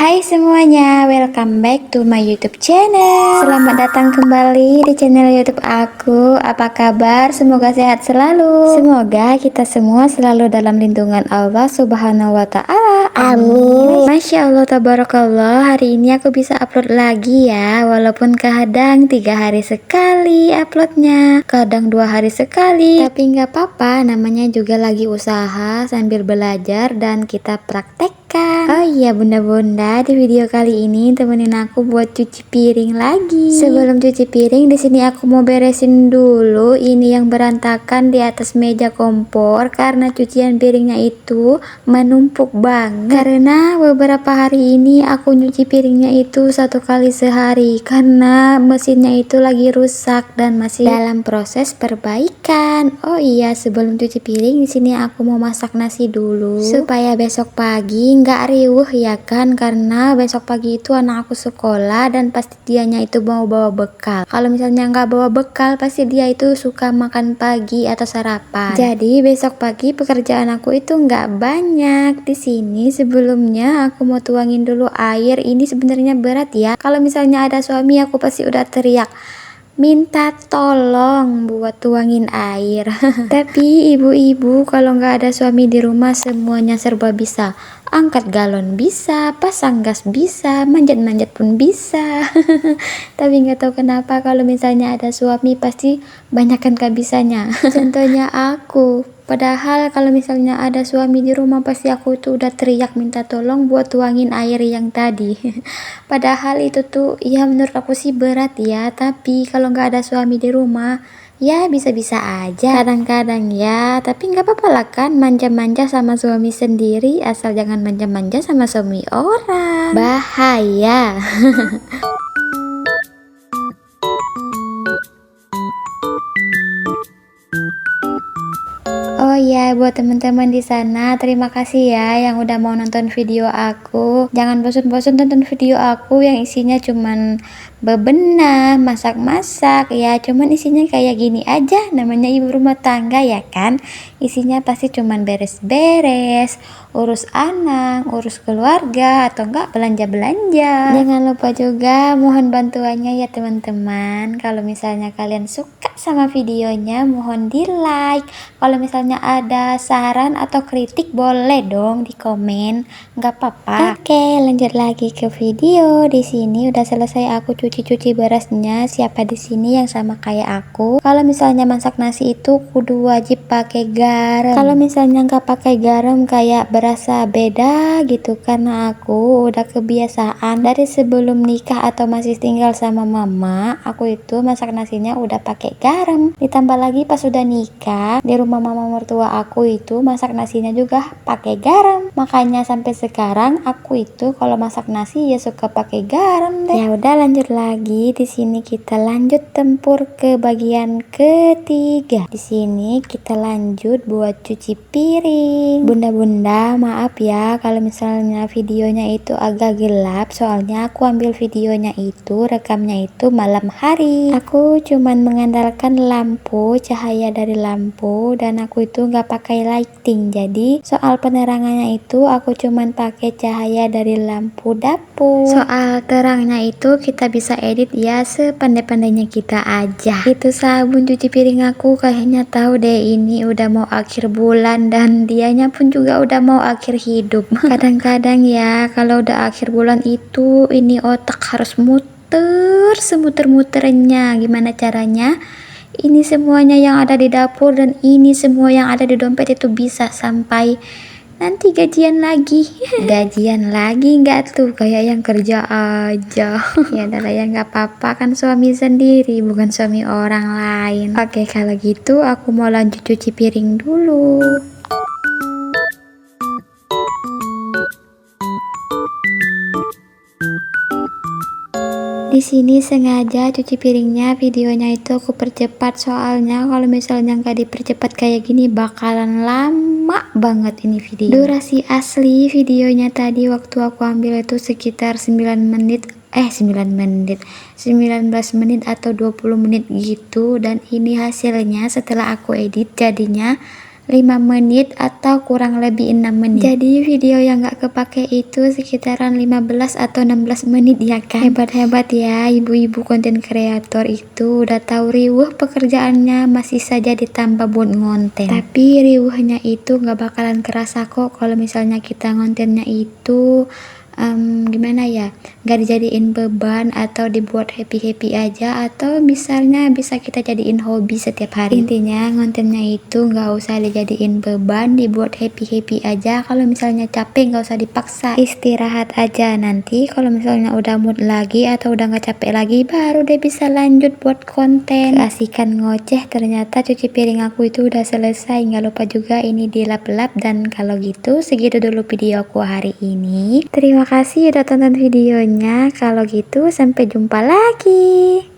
Hai semuanya, welcome back to my YouTube channel. Selamat datang kembali di channel YouTube aku. Apa kabar? Semoga sehat selalu. Semoga kita semua selalu dalam lindungan Allah Subhanahu wa Ta'ala. Amin. Masya Allah, tabarakallah. Hari ini aku bisa upload lagi ya, walaupun kadang 3 hari sekali uploadnya, kadang 2 hari sekali. Tapi nggak apa-apa, namanya juga lagi usaha sambil belajar dan kita praktek. Oh iya bunda-bunda, di video kali ini temenin aku buat cuci piring lagi. Sebelum cuci piring, di sini aku mau beresin dulu ini yang berantakan di atas meja kompor karena cucian piringnya itu menumpuk banget. Karena beberapa hari ini aku nyuci piringnya itu 1 kali sehari karena mesinnya itu lagi rusak dan masih dalam proses perbaikan. Oh iya, sebelum cuci piring di sini aku mau masak nasi dulu supaya besok pagi nggak riuh ya kan, karena besok pagi itu anak aku sekolah dan pasti dianya itu mau bawa bekal. Kalau misalnya nggak bawa bekal pasti dia itu suka makan pagi atau sarapan. Jadi besok pagi pekerjaan aku itu nggak banyak. Di sini sebelumnya aku mau tuangin dulu air. Ini sebenarnya berat ya. Kalau misalnya ada suami aku pasti udah teriak minta tolong buat tuangin air. Tapi ibu-ibu kalau nggak ada suami di rumah semuanya serba bisa. Angkat galon bisa, pasang gas bisa, manjat-manjat pun bisa. Tapi nggak tahu kenapa kalau misalnya ada suami pasti banyakkan kebisannya. Contohnya aku. Padahal kalau misalnya ada suami di rumah pasti aku tuh udah teriak minta tolong buat tuangin air yang tadi. Padahal itu tuh ya menurut aku sih berat ya, tapi kalau nggak ada suami di rumah ya bisa-bisa aja kadang-kadang ya. Tapi nggak apa-apa lah kan, manja-manja sama suami sendiri, asal jangan manja-manja sama suami orang, bahaya. Oh ya, buat teman-teman di sana, terima kasih ya yang udah mau nonton video aku. Jangan bosan-bosan tonton video aku yang isinya cuman bebenah, masak-masak ya, cuman isinya kayak gini aja, namanya ibu rumah tangga ya kan. Isinya pasti cuman beres-beres, urus anak, urus keluarga, atau enggak belanja-belanja. Jangan lupa juga mohon bantuannya ya teman-teman. Kalau misalnya kalian suka sama videonya mohon di like. Kalau misalnya ada saran atau kritik boleh dong di komen, nggak apa-apa. Oke, lanjut lagi ke video. Di sini udah selesai aku cuci berasnya. Siapa di sini yang sama kayak aku? Kalau misalnya masak nasi itu kudu wajib pakai garam. Kalau misalnya nggak pakai garam kayak berasa beda gitu, karena aku udah kebiasaan dari sebelum nikah atau masih tinggal sama mama, aku itu masak nasinya udah pakai garam. Ditambah lagi pas udah nikah di rumah mama mertua aku itu masak nasinya juga pakai garam. Makanya sampai sekarang aku itu kalau masak nasi ya suka pakai garam deh. Ya udah lanjut lagi. Di sini kita lanjut tempur ke bagian ketiga. Di sini kita lanjut buat cuci piring. Bunda-bunda maaf ya kalau misalnya videonya itu agak gelap, soalnya aku ambil videonya itu rekamnya itu malam hari. Aku cuman mengandalkan lampu, cahaya dari lampu, dan aku itu nggak pakai lighting. Jadi soal penerangannya itu aku cuman pakai cahaya dari lampu dapur. Soal terangnya itu kita bisa edit ya sepandai-pandainya kita aja. Itu sabun cuci piring aku kayaknya tahu deh ini udah mau akhir bulan dan dianya pun juga udah mau akhir hidup. Kadang-kadang ya kalau udah akhir bulan itu ini otak harus muter semuter-muternya. Gimana caranya? Ini semuanya yang ada di dapur dan ini semua yang ada di dompet itu bisa sampai nanti gajian lagi. Gajian lagi nggak tuh, kayak yang kerja aja. Ya adalah ya, nggak apa-apa kan suami sendiri bukan suami orang lain. Oke kalau gitu aku mau lanjut cuci piring dulu. Di sini sengaja cuci piringnya videonya itu aku percepat, soalnya kalau misalnya nggak dipercepat kayak gini bakalan lama banget ini video. Durasi asli videonya tadi waktu aku ambil itu sekitar 19 menit atau 20 menit gitu, dan ini hasilnya setelah aku edit jadinya 5 menit atau kurang lebih 6 menit. Jadi video yang gak kepake itu sekitaran 15 atau 16 menit ya kan. Hebat-hebat ya ibu-ibu konten kreator itu, udah tahu riuh pekerjaannya masih saja ditambah buat ngonten. Tapi riuhnya itu gak bakalan kerasa kok kalau misalnya kita ngontennya itu gimana ya, gak dijadiin beban atau dibuat happy-happy aja, atau misalnya bisa kita jadiin hobi setiap hari. Intinya ngontennya itu gak usah dijadiin beban, dibuat happy-happy aja. Kalau misalnya capek gak usah dipaksa, istirahat aja. Nanti kalau misalnya udah mood lagi atau udah gak capek lagi, baru deh bisa lanjut buat konten. Keasikan ngoceh, ternyata cuci piring aku itu udah selesai. Gak lupa juga ini dilap-lap. Dan kalau gitu segitu dulu video aku hari ini. Terima kasih udah tonton videonya. Kalau gitu sampai jumpa lagi.